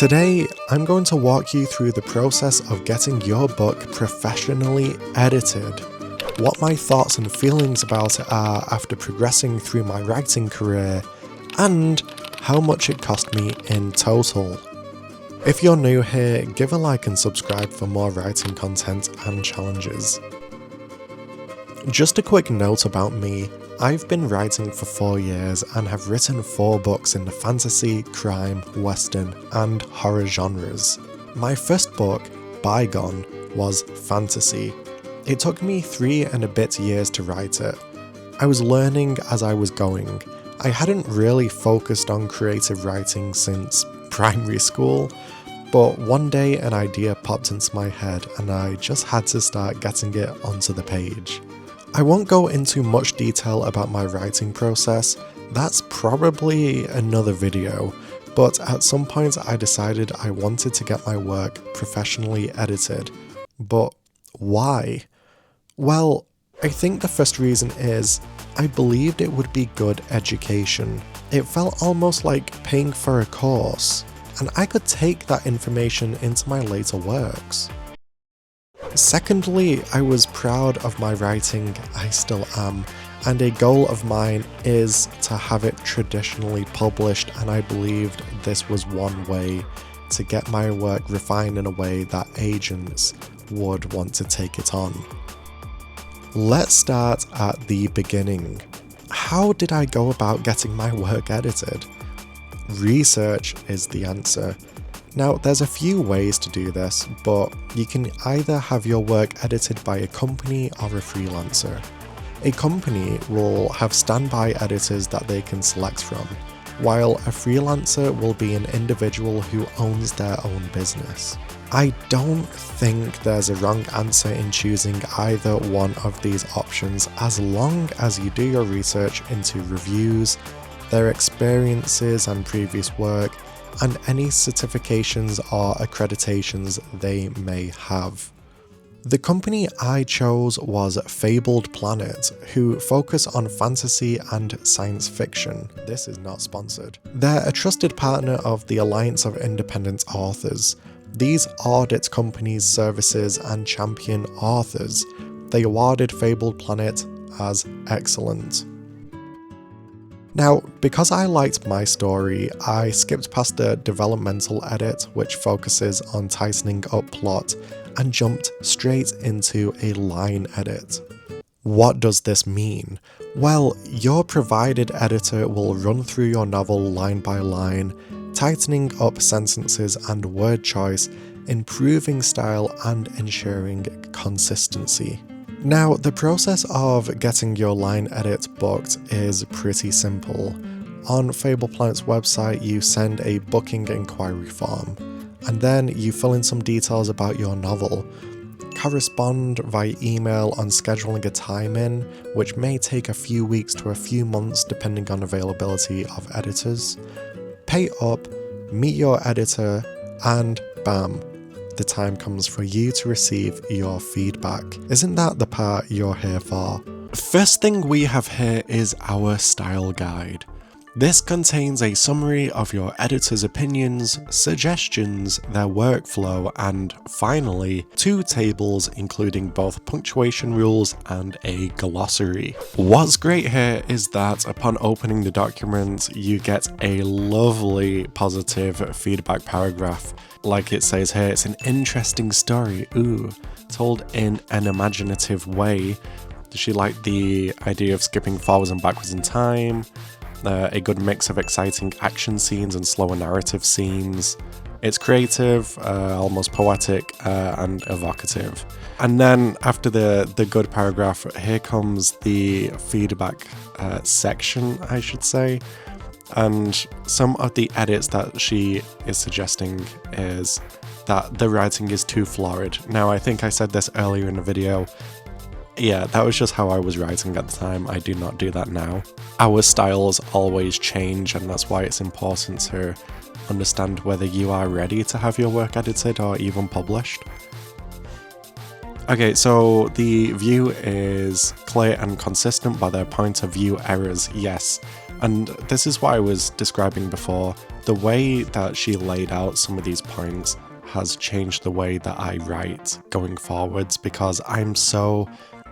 Today, I'm going to walk you through the process of getting your book professionally edited, what my thoughts and feelings about it are after progressing through my writing career, and how much it cost me in total. If you're new here, give a like and subscribe for more writing content and challenges. Just a quick note about me, I've been writing for 4 years and have written 4 books in the fantasy, crime, western, and horror genres. My first book, Bygone, was fantasy. It took me 3 and a bit years to write it. I was learning as I was going. I hadn't really focused on creative writing since primary school, but one day an idea popped into my head and I just had to start getting it onto the page. I won't go into much detail about my writing process, that's probably another video, but at some point I decided I wanted to get my work professionally edited. But why? Well, I think the first reason is I believed it would be good education. It felt almost like paying for a course, and I could take that information into my later works. Secondly, I was proud of my writing, I still am, and a goal of mine is to have it traditionally published, and I believed this was one way to get my work refined in a way that agents would want to take it on. Let's start at the beginning. How did I go about getting my work edited? Research is the answer. Now, there's a few ways to do this, but you can either have your work edited by a company or a freelancer. A company will have standby editors that they can select from, while a freelancer will be an individual who owns their own business. I don't think there's a wrong answer in choosing either one of these options as long as you do your research into reviews, their experiences and previous work, and any certifications or accreditations they may have. The company I chose was Fabled Planet, who focus on fantasy and science fiction. This is not sponsored. They're a trusted partner of the Alliance of Independent Authors. These audit companies' services and champion authors. They awarded Fabled Planet as excellent. Now, because I liked my story, I skipped past the developmental edit, which focuses on tightening up plot, and jumped straight into a line edit. What does this mean? Well, your provided editor will run through your novel line by line, tightening up sentences and word choice, improving style and ensuring consistency. Now, the process of getting your line edit booked is pretty simple. On Fable Planet's website, you send a booking inquiry form, and then you fill in some details about your novel. Correspond via email on scheduling a time in, which may take a few weeks to a few months depending on availability of editors. Pay up, meet your editor, and bam, the time comes for you to receive your feedback. Isn't that the part you're here for? First thing we have here is our style guide. This contains a summary of your editor's opinions, suggestions, their workflow, and finally, 2 tables including both punctuation rules and a glossary. What's great here is that upon opening the document, you get a lovely positive feedback paragraph. Like it says here, it's an interesting story, told in an imaginative way. She liked the idea of skipping forwards and backwards in time. A good mix of exciting action scenes and slower narrative scenes. It's creative, almost poetic, and evocative. And then after the good paragraph, here comes the feedback section, I should say. And some of the edits that she is suggesting is that the writing is too florid. Now, I think I said this earlier in the video. Yeah, that was just how I was writing at the time. I do not do that now. Our styles always change, and that's why it's important to understand whether you are ready to have your work edited or even published. Okay, so the view is clear and consistent, but there are point of view errors, yes. And this is what I was describing before. The way that she laid out some of these points has changed the way that I write going forwards, because I'm so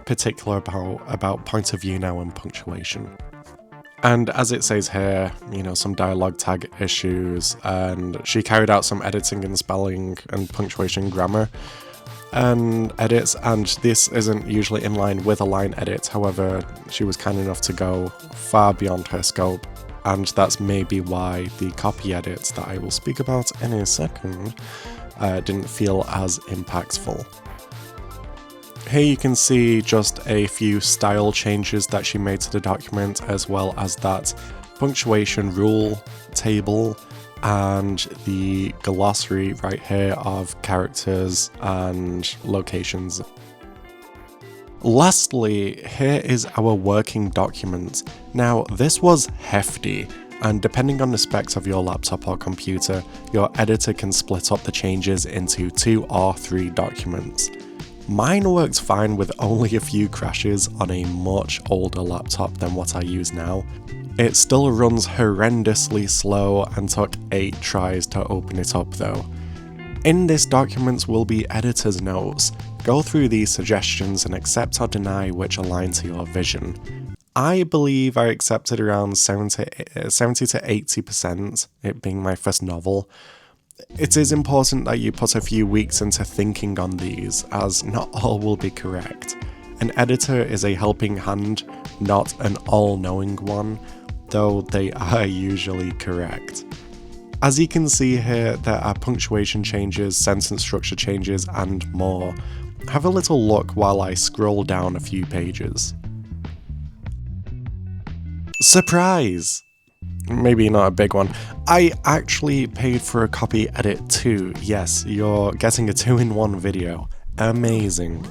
particular about point of view now and punctuation. And as it says here, some dialogue tag issues, and she carried out some editing and spelling and punctuation grammar and edits, and this isn't usually in line with a line edit. However, she was kind enough to go far beyond her scope, and that's maybe why the copy edits that I will speak about in a second didn't feel as impactful. Here you can see just a few style changes that she made to the document, as well as that punctuation rule table and the glossary right here of characters and locations. Lastly, here is our working document. Now, this was hefty, and depending on the specs of your laptop or computer, your editor can split up the changes into 2 or 3 documents. Mine works fine with only a few crashes on a much older laptop than what I use now. It still runs horrendously slow and took 8 tries to open it up though. In this document will be editor's notes. Go through these suggestions and accept or deny which align to your vision. I believe I accepted around 70 to 80%, it being my first novel. It is important that you put a few weeks into thinking on these, as not all will be correct. An editor is a helping hand, not an all-knowing one, though they are usually correct. As you can see here, there are punctuation changes, sentence structure changes, and more. Have a little look while I scroll down a few pages. Surprise! Maybe not a big one. I actually paid for a copy edit too. Yes, you're getting a 2-in-1 video. Amazing.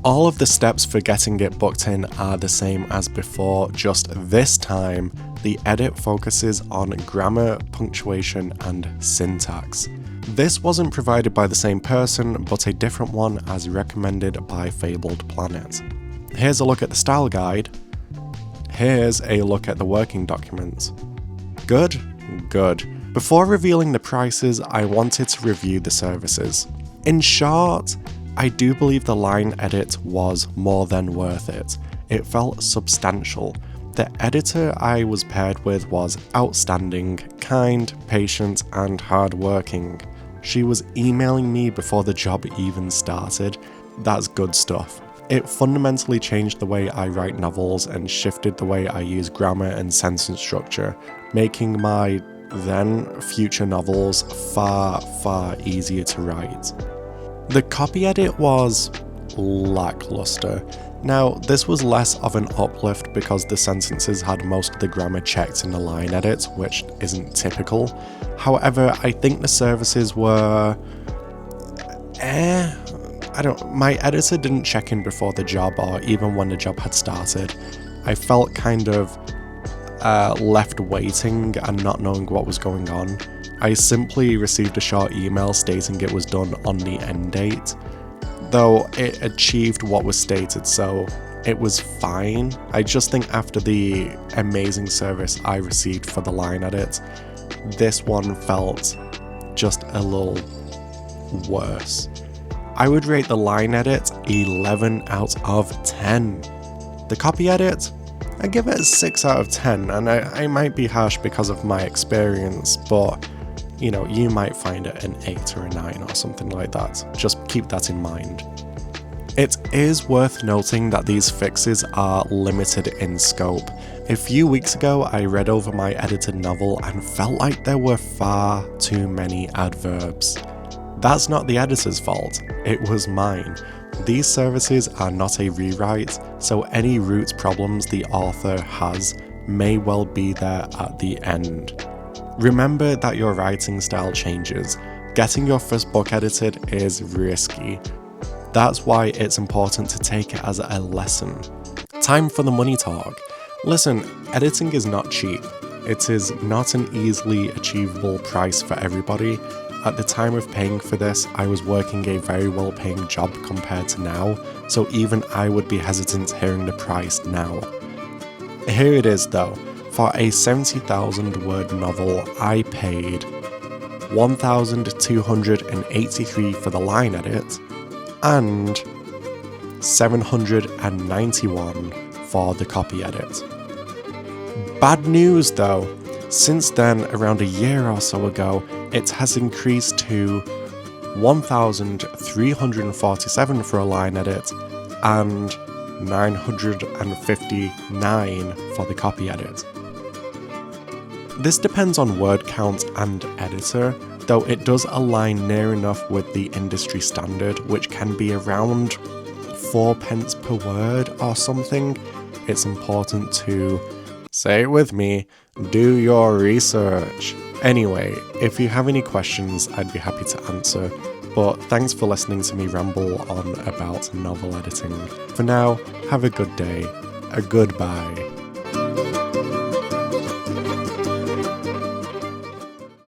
All of the steps for getting it booked in are the same as before, just this time the edit focuses on grammar, punctuation, and syntax. This wasn't provided by the same person, but a different one as recommended by Fabled Planet. Here's a look at the style guide. Here's a look at the working document. Good? Good. Before revealing the prices, I wanted to review the services. In short, I do believe the line edit was more than worth it. It felt substantial. The editor I was paired with was outstanding, kind, patient, and hardworking. She was emailing me before the job even started. That's good stuff. It fundamentally changed the way I write novels and shifted the way I use grammar and sentence structure, making my then future novels far, far easier to write. The copy edit was lackluster. Now, this was less of an uplift because the sentences had most of the grammar checked in the line edit, which isn't typical. However, I think the services were... my editor didn't check in before the job or even when the job had started. I felt kind of left waiting and not knowing what was going on. I simply received a short email stating it was done on the end date, though it achieved what was stated, so it was fine. I just think after the amazing service I received for the line edit, this one felt just a little worse. I would rate the line edit 11 out of 10. The copy edit, I give it a 6 out of 10, and I might be harsh because of my experience, but you might find it an 8 or a 9 or something like that. Just keep that in mind. It is worth noting that these fixes are limited in scope. A few weeks ago, I read over my edited novel and felt like there were far too many adverbs. That's not the editor's fault, it was mine. These services are not a rewrite, so any root problems the author has may well be there at the end. Remember that your writing style changes. Getting your first book edited is risky. That's why it's important to take it as a lesson. Time for the money talk. Listen, editing is not cheap. It is not an easily achievable price for everybody. At the time of paying for this, I was working a very well-paying job compared to now, so even I would be hesitant hearing the price now. Here it is though. For a 70,000 word novel, I paid $1,283 for the line edit and $791 for the copy edit. Bad news though, since then, around a year or so ago, it has increased to $1,347 for a line edit and $959 for the copy edit. This depends on word count and editor, though it does align near enough with the industry standard, which can be around 4 pence per word or something. It's important to, say it with me, do your research. Anyway, if you have any questions, I'd be happy to answer, but thanks for listening to me ramble on about novel editing. For now, have a good day, a goodbye.